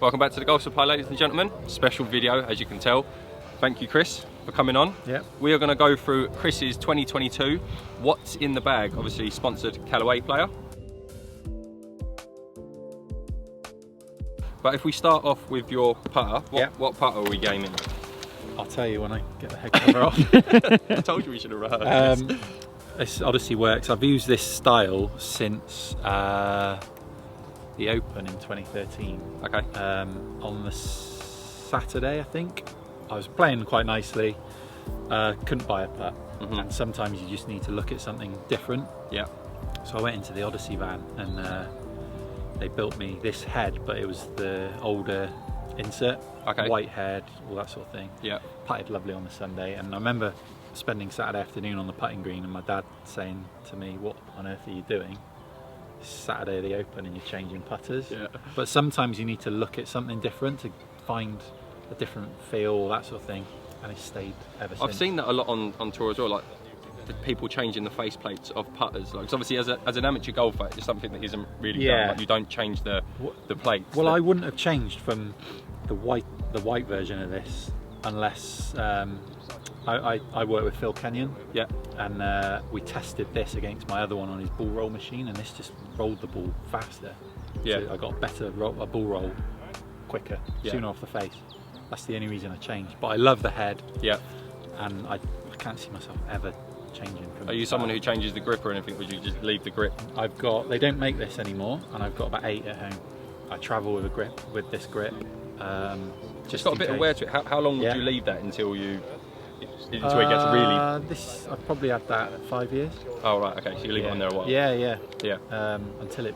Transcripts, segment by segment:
Welcome back to the Golf Supply, ladies and gentlemen. Special video, as you can tell. Thank you, Chris, for coming on. Yeah. We are going to go through Chris's 2022 What's in the Bag, obviously sponsored Callaway player. But if we start off with your putter, what putter are we gaming? I'll tell you when I get the head cover off. I told you we should have rehearsed this. This Odyssey works. I've used this style since the Open in 2013. Okay. On the Saturday, I think. I was playing quite nicely. Couldn't buy a putt. And sometimes you just need to look at something different. Yeah. So I went into the Odyssey van and they built me this head, but it was the older insert. Okay. White head, all that sort of thing. Yeah. Putted lovely on the Sunday, and I remember spending Saturday afternoon on the putting green and my dad saying to me, "What on earth are you doing? It's Saturday of the Open and you're changing putters." Yeah. But sometimes you need to look at something different to find a different feel, that sort of thing, and it stayed ever since. I've seen that a lot on tour as well, like the people changing the faceplates of putters. Like, 'cause obviously as an amateur golfer, it's something that isn't really done. Like, you don't change the plates. Well, I wouldn't have changed from the white version of this unless I work with Phil Kenyon. Yeah. And we tested this against my other one on his ball roll machine, and this just rolled the ball faster. Yeah. So I got a ball roll quicker, sooner off the face. That's the only reason I changed. But I love the head. Yeah. And I can't see myself ever changing from. Are you someone who changes the grip or anything? Would you just leave the grip? They don't make this anymore, and I've got about 8 at home. I travel with this grip. Just got a bit of wear to it. How long would you leave that until it gets really? I've probably had that 5 years. Oh right, okay. So you leave it on there a while. Yeah. Yeah. Until it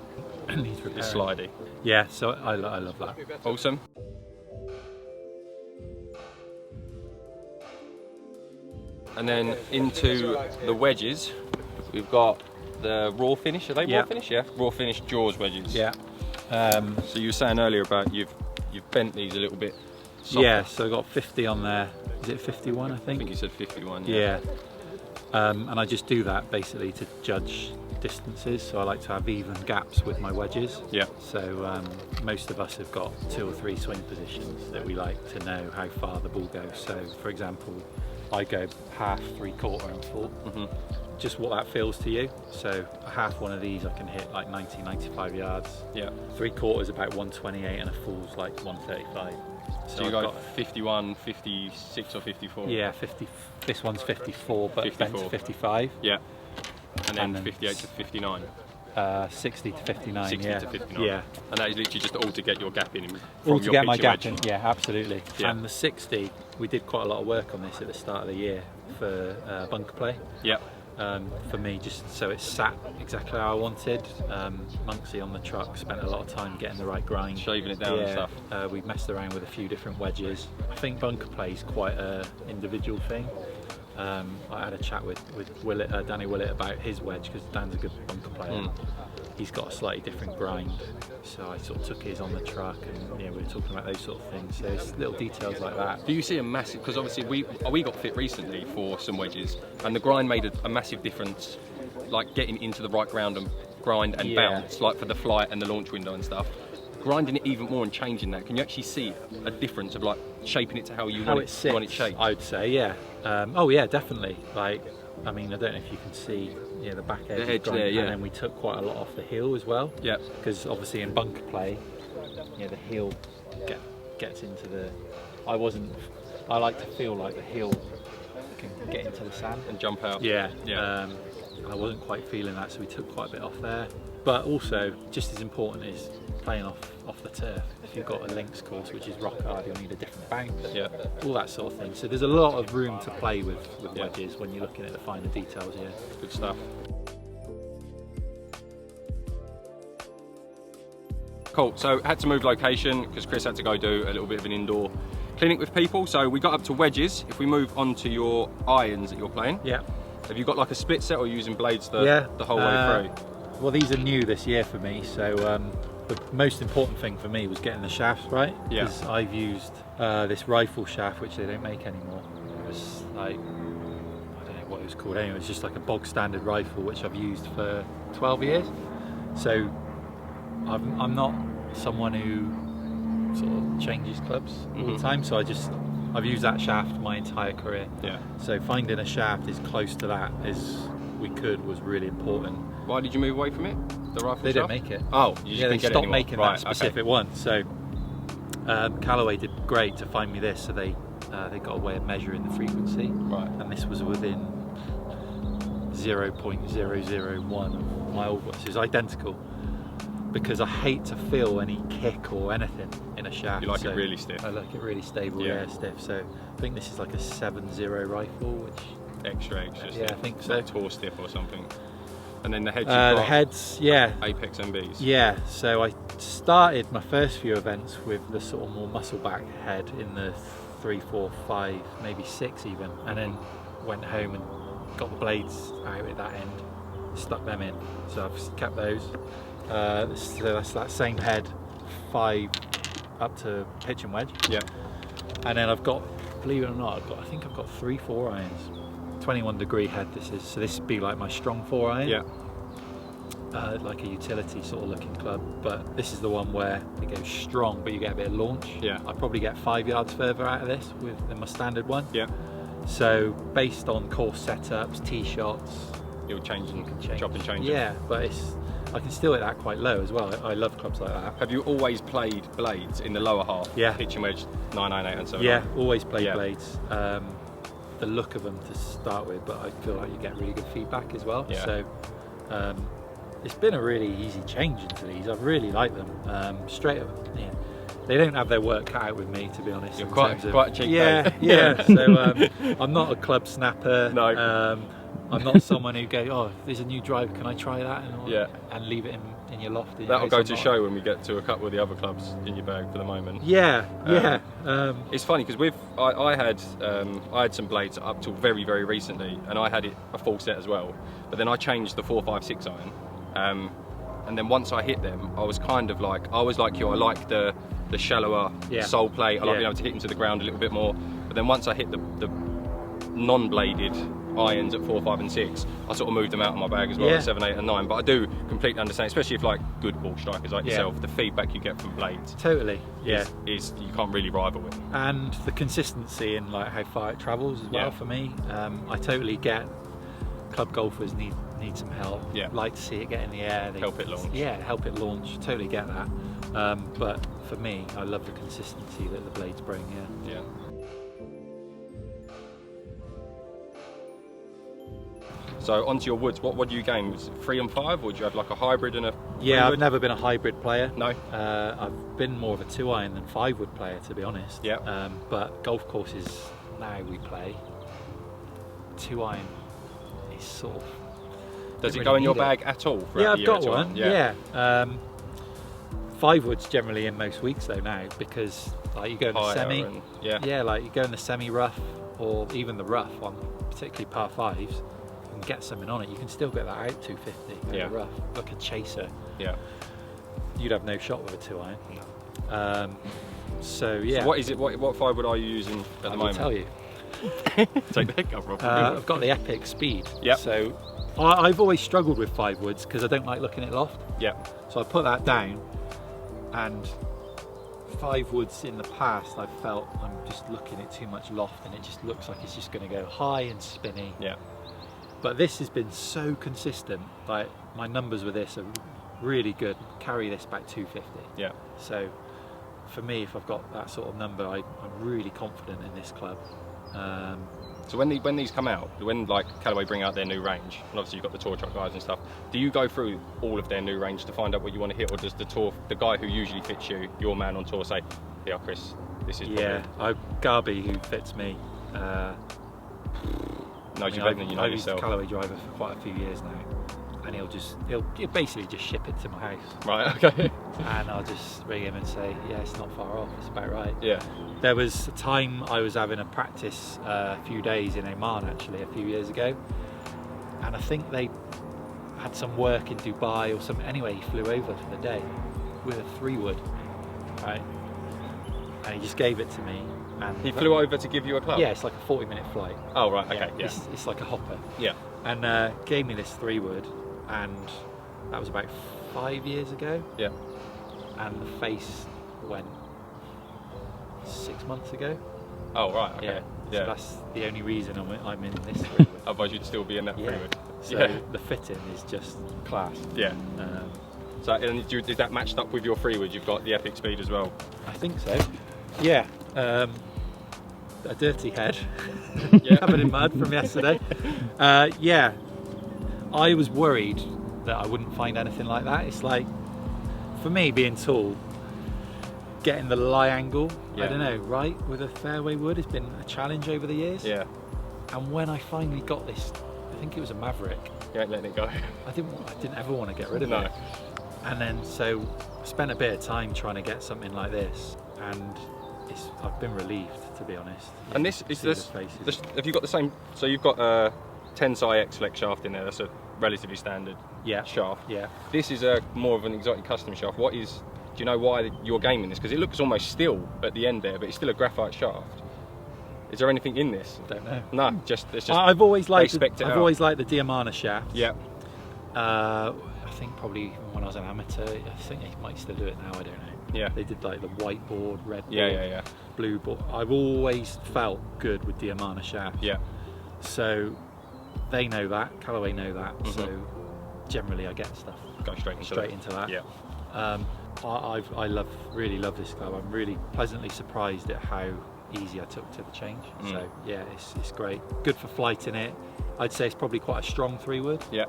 needs repairing. It's slidey. Yeah. So I love that. Awesome. And then into the wedges, we've got the raw finish. Are they raw finish? Yeah. Raw finish Jaws wedges. Yeah. So you were saying earlier about you've bent these a little bit softer. Yeah, so I got 50 on there. Is it 51, I think? I think you said 51, yeah. And I just do that basically to judge distances, so I like to have even gaps with my wedges. Yeah. So most of us have got 2 or 3 swing positions that we like to know how far the ball goes. So for example, I go half, 3/4 and full. Just what that feels to you. So a half one of these I can hit like 90, 95 yards. Yeah. 3/4 is about 128 and a full's like 135. So you got 51, 56 or 54? Yeah, 50. This one's 54, but 54. Bent to 55. Yeah. And then 58 to 59? 60 to 59, 60 to 59. Yeah. And that is literally just all to get your gap in from all to your get my gap wedge. in, yeah, absolutely. Yeah. And the 60, we did quite a lot of work on this at the start of the year for bunker play. Yeah. For me, just so it sat exactly how I wanted. Monksy on the truck spent a lot of time getting the right grind, shaving it down and stuff. We messed around with a few different wedges. I think bunker play is quite an individual thing. I had a chat with Danny Willett about his wedge, because Dan's a good bunker player. He's got a slightly different grind, so I sort of took his on the truck, and we were talking about those sort of things. So it's little details like that. Do you see a massive, because obviously we got fit recently for some wedges, and the grind made a massive difference, like getting into the right grind and bounce, like for the flight and the launch window and stuff. Grinding it even more and changing that, can you actually see a difference of like shaping it to how you want it shaped? I would say, yeah. Oh yeah, definitely. Like, I mean, I don't know if you can see the back edge, there, yeah. And then we took quite a lot off the heel as well. Yeah. Because obviously in bunker play, the heel gets into the. I like to feel like the heel can get into the sand and jump out. Yeah. Yeah. And I wasn't quite feeling that, so we took quite a bit off there. But also, just as important is playing off the turf. If you've got a links course, which is rock hard, you'll need a different bounce, all that sort of thing. So there's a lot of room to play with wedges when you're looking at the finer details. Yeah, good stuff. Cool. So had to move location because Chris had to go do a little bit of an indoor clinic with people. So we got up to wedges. If we move on to your irons that you're playing, have you got like a split set, or are you using blades the whole way through? Well, these are new this year for me, so the most important thing for me was getting the shafts right. Because I've used this rifle shaft, which they don't make anymore. It was like, I don't know what it was called anyway, it's just like a bog standard rifle, which I've used for 12 years. So I'm not someone who sort changes clubs all the time, so I've used that shaft my entire career. Yeah. So finding a shaft as close to that as we could was really important. Why did you move away from it? The rifle They shaft? didn't make it. Oh, you just they didn't get it stopped anymore. making Right, that specific one. So Callaway did great to find me this. So they got a way of measuring the frequency. Right. And this was within 0.001 of my old one. So it's identical. Because I hate to feel any kick or anything in a shaft. You like it really stiff? I like it really stable, yeah, stiff. So I think this is like a 7.0 rifle, which extra yeah, I think so. Like tour stiff or something. And then the heads. The heads, yeah. Apex MBs. Yeah. So I started my first few events with the sort of more muscle back head in the 3, 4, 5, maybe 6 even, and then went home and got the blades out at that end, stuck them in. So I've kept those. So that's that same head, 5 up to pitch and wedge. Yeah. And then I've got, believe it or not, I think I've got 3 4-irons. 21-degree head this is. So this would be like my strong 4-iron. Yeah. Like a utility sort of looking club, but this is the one where it goes strong, but you get a bit of launch. Yeah. I probably get 5 yards further out of this than my standard one. Yeah. So based on course setups, tee shots, You'll change and change. chop and change it. Yeah, but I can still hit that quite low as well. I love clubs like that. Have you always played blades in the lower half? Yeah. Pitch and wedge, 998 and so on? Yeah, always played Yeah. blades. The look of them to start with, but I feel like you get really good feedback as well. Yeah. So it's been a really easy change into these. I really like them. Straight up, yeah. They don't have their work cut out with me, to be honest. You're in quite terms of- a cheap Yeah, mate. yeah. So I'm not a club snapper. No. I'm not someone who goes, oh, there's a new driver, can I try that? And leave it in your loft. That'll go to show when we get to a couple of the other clubs in your bag for the moment. Yeah, yeah. It's funny because I had some blades up till very, very recently, and I had it a full set as well. But then I changed the 4.56 iron, and then once I hit them, I was kind of like, I like the shallower sole plate. I like being able to hit into the ground a little bit more. But then once I hit the non-bladed irons at 4, 5 and 6, I sort of moved them out of my bag as well at 7, 8 and 9. But I do completely understand, especially if like good ball strikers like yourself, the feedback you get from blades Totally, is you can't really rival it. And the consistency in like how far it travels as well for me. I totally get club golfers need some help. Like to see it get in the air. Help it launch. Yeah, help it launch. Totally get that. But for me, I love the consistency that the blades bring. Yeah. So onto your woods, what do you game? Was it 3 and 5, or do you have like a hybrid and a 3 I've wood? never been a hybrid player. No. I've been more of a 2-iron than 5-wood player, to be honest. Yeah. But golf courses now we play 2-iron is sort of. Does it go in your bag at all? Yeah, I've got 2 one. iron? Yeah. 5-wood's generally in most weeks though now, because like you go in the semi. And, like you go in the semi rough or even the rough on particularly par 5s. And get something on it, you can still get that out 250 in the rough, like a chaser. Yeah. You'd have no shot with a 2-iron. No. So yeah. So what is it? What 5-wood are you using at the moment? I'll tell you. Take the head cover off. I've got the Epic Speed. Yeah. So I've always struggled with 5-woods because I don't like looking at loft. Yeah. So I put that down, and 5-woods in the past I felt I'm just looking at too much loft, and it just looks like it's just going to go high and spinny. Yeah. But this has been so consistent. Like my numbers with this are really good. Carry this back 250. Yeah. So for me, if I've got that sort of number, I'm really confident in this club. So when these come out, when like Callaway bring out their new range, and obviously you've got the tour truck guys and stuff, do you go through all of their new range to find out what you want to hit, or does the guy who usually fits you, your man on tour, say, yeah, Chris, this is Garby, who fits me. Knows you better than you know I've used yourself. a Callaway driver for quite a few years now, and he'll basically just ship it to my house. Right. Okay. And I'll just ring him and say, yeah, it's not far off, it's about right. Yeah. There was a time I was having a practice a few days in Oman actually a few years ago, and I think they had some work in Dubai or something. Anyway, he flew over for the day with a 3-wood, right? And he just gave it to me. And He flew over to give you a club? Yeah, it's like a 40-minute flight. Oh, right, okay, yeah. It's like a hopper. Yeah. And gave me this 3-wood, and that was about 5 years ago. Yeah. And the face went 6 months ago. Oh right, okay. So that's the only reason I'm in this freeway. Otherwise you'd still be in that freeway. So the fitting is just class. Yeah. So and is that matched up with your freewood? You've got the Epic Speed as well. I think so. Yeah. A dirty head, covered in mud from yesterday. Yeah. I was worried that I wouldn't find anything like that. It's like, for me, being tall, getting the lie angle, I don't know, right, with a fairway wood has been a challenge over the years. Yeah. And when I finally got this, I think it was a Maverick. You ain't letting it go. I didn't ever want to get rid of it. And then so I spent a bit of time trying to get something like this, and I've been relieved, to be honest. And this is have you got the same? So you've got a 10 X flex shaft in there. That's a relatively standard shaft. Yeah. This is a more of an exotic custom shaft. Do you know why you're gaming this? Because it looks almost steel at the end there, but it's still a graphite shaft. Is there anything in this? I don't know. No, it's just. I've always liked the Diamana shaft. Yeah. I think probably when I was an amateur, I think they might still do it now. I don't know. Yeah. They did like the white board, red board, yeah. blue board. I've always felt good with Diamana shafts. Yeah. So they know that. Callaway know that. So generally, I get stuff. Go straight into that. Yeah. I really love this club. I'm really pleasantly surprised at how easy I took to the change. So yeah, it's great. Good for flighting it. I'd say it's probably quite a strong 3-wood. Yeah.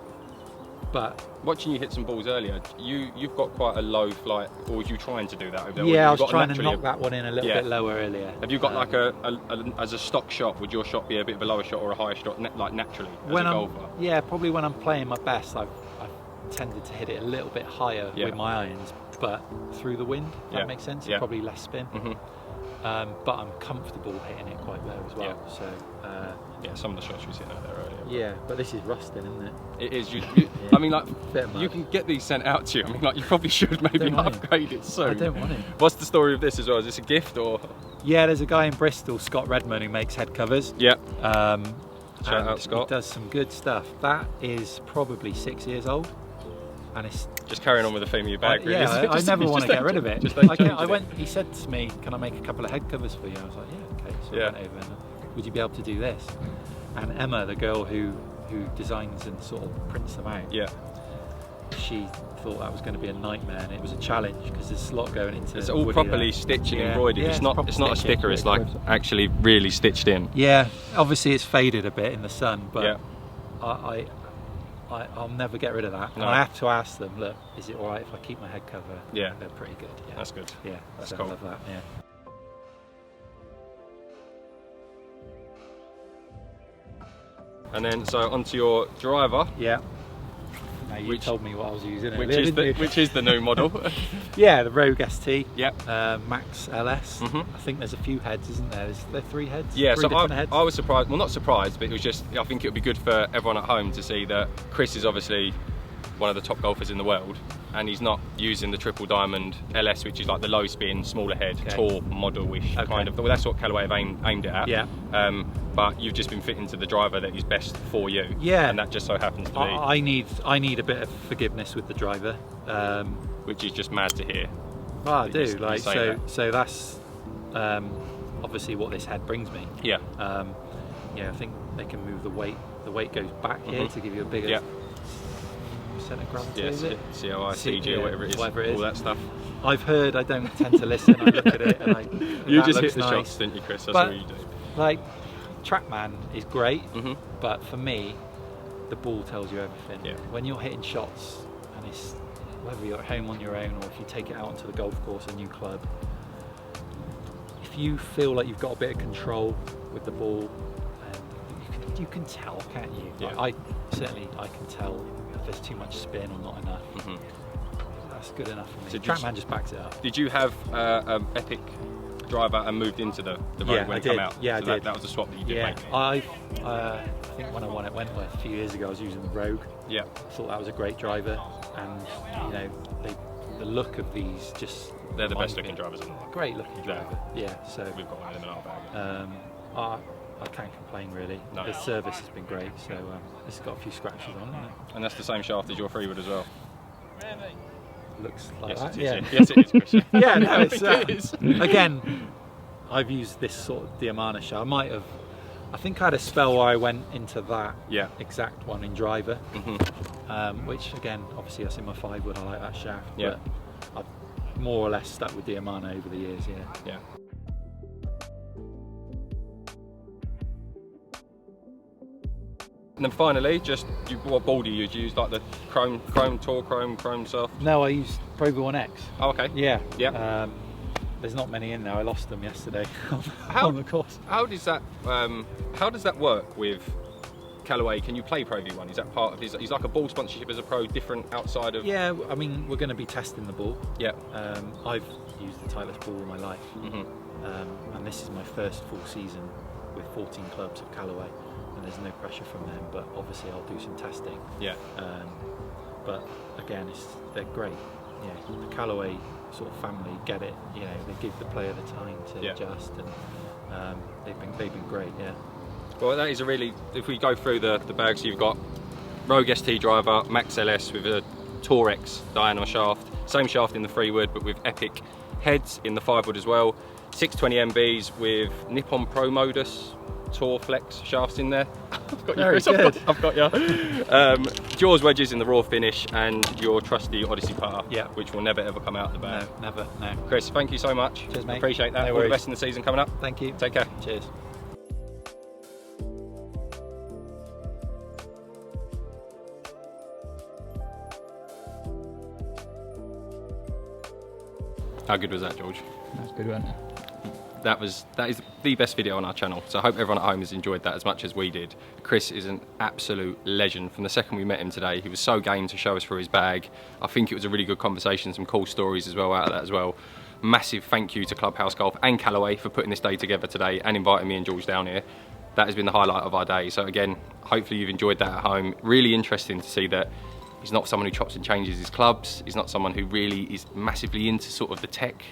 But watching you hit some balls earlier, you've got quite a low flight, or was you trying to do that over there? Yeah, I was trying to knock that one in a little bit lower earlier. Have you got like as a stock shot, would your shot be a bit of a lower shot or a higher shot, like naturally as a golfer? Yeah, probably when I'm playing my best, I've tended to hit it a little bit higher with my irons, but through the wind, if that makes sense, probably less spin. But I'm comfortable hitting it quite low as well. So yeah, some of the shots we seen out there earlier. Yeah, but this is rusting, isn't it? It is. I mean, like, you can get these sent out to you. I mean, like, you probably should maybe upgrade it soon. I don't want it. What's the story of this as well? Is this a gift or? Yeah, there's a guy in Bristol, Scott Redmond, who makes head covers. Yeah. Shout out Scott. He does some good stuff. That is probably 6 years old, and it's just carrying on with the theme of your bag. Really, I never want to get rid of it. He said to me, "Can I make a couple of head covers for you?" I was like, "Yeah, okay." So I went over and, "Would you be able to do this?" And Emma, the girl who designs and sort of prints them out, she thought that was going to be a nightmare, and it was a challenge because there's a lot going into it. It's all properly stitched and embroidered. It's not a sticker. It's like actually really stitched in. Yeah, obviously it's faded a bit in the sun, but I'll never get rid of that. No. And I have to ask them, look, is it all right if I keep my head cover? Yeah, they're pretty good. Yeah, that's good. Yeah, that's cool. I love that. Yeah. And then so onto your driver. Yeah. Now you told me what I was using. Which is the new model. Yeah, the Rogue ST. Yeah. Max LS. I think there's a few heads, isn't there? Is there 3 heads? Yeah. Three heads? I was surprised. Well, not surprised, but it was just. I think it would be good for everyone at home to see that Chris is obviously one of the top golfers in the world, and he's not using the triple diamond LS, which is like the low spin, smaller head, tall, model-ish kind of. Well, that's what Callaway have aimed it at. Yeah. But you've just been fitting to the driver that is best for you. Yeah. And that just so happens to be. I need a bit of forgiveness with the driver, which is just mad to hear. Well, I do. Like so that's obviously what this head brings me. Yeah. Yeah, I think they can move the weight. The weight goes back here to give you a bigger. Centre of gravity, is it? COI, CG, or whatever it is, all that stuff. I've heard, I don't tend to listen, I look at it and you just hit the shots, didn't you, Chris? That's what you do. Like, TrackMan is great, but for me, the ball tells you everything. Yeah. When you're hitting shots, and it's whether you're at home on your own or if you take it out onto the golf course, a new club, if you feel like you've got a bit of control with the ball, you can tell, can't you? Yeah. I can tell if there's too much spin or not enough. That's good enough for me. So TrackMan just backs it up. Did you have Epic driver and moved into the Rogue when it came out? Yeah, so I did. That was a swap that you did make. I think when I won at Wentworth a few years ago, I was using the Rogue. Yeah. I thought that was a great driver, and you know, the look of these just. They're the best looking drivers in the world. Great looking driver. Yeah. So we've got one in our bag. I can't complain really. No. The service has been great, so it's got a few scratches on it. And that's the same shaft as your freewood as well. Looks like yes, that. It is, yes, it is, Chris. Yeah, no, it is. Again, I've used this sort of Diamana shaft. I think I had a spell where I went into that exact one in driver, which again, obviously that's in my 5 wood, I like that shaft, but I've more or less stuck with Diamana over the years, yeah. And then finally, just what ball do you use? Do you use like the Chrome Tour, Chrome Soft? No, I used Pro V1X. Oh, okay. Yeah. There's not many in there. I lost them yesterday on the course. How does that work with Callaway? Can you play Pro V1? Is that part of his? He's like a ball sponsorship as a pro, different outside of. Yeah, I mean we're going to be testing the ball. Yeah. I've used the Titleist ball all my life, and this is my first full season with 14 clubs at Callaway, and there's no pressure from them. But obviously I'll do some testing. Yeah. But again, they're great. Yeah, the Callaway sort of family get it. You know, they give the player the time to adjust, and they've been great. Yeah. Well, that is a really. If we go through the bags, you've got Rogue ST driver, Max LS with a Tour X Diana shaft, same shaft in the 3 wood, but with epic heads in the 5 wood as well. 620 MBs with Nippon Pro Modus Tour Flex shafts in there. I've got you, Chris. I've got you. Jaws wedges in the raw finish, and your trusty Odyssey putter, which will never ever come out of the bag. No, never, no. Chris, thank you so much. Cheers, mate. Appreciate that. No All the best in the season coming up. Thank you. Take care. Cheers. How good was that, George? That's good, wasn't it? That is the best video on our channel, so I hope everyone at home has enjoyed that as much as we did. Chris is an absolute legend. From the second we met him today, he was so game to show us through his bag. I think it was a really good conversation, some cool stories as well out of that as well. Massive thank you to Clubhouse Golf and Callaway for putting this day together today and inviting me and George down here. That has been the highlight of our day. So again, hopefully you've enjoyed that at home. Really interesting to see that he's not someone who chops and changes his clubs. He's not someone who really is massively into sort of the tech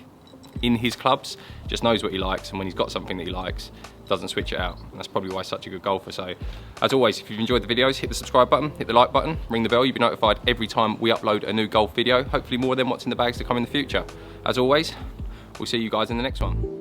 in his clubs, just knows what he likes, and when he's got something that he likes, doesn't switch it out. And that's probably why he's such a good golfer. So as always, if you've enjoyed the videos, hit the subscribe button, hit the like button, ring the bell. You'll be notified every time we upload a new golf video, hopefully more than what's in the bags to come in the future. As always, we'll see you guys in the next one.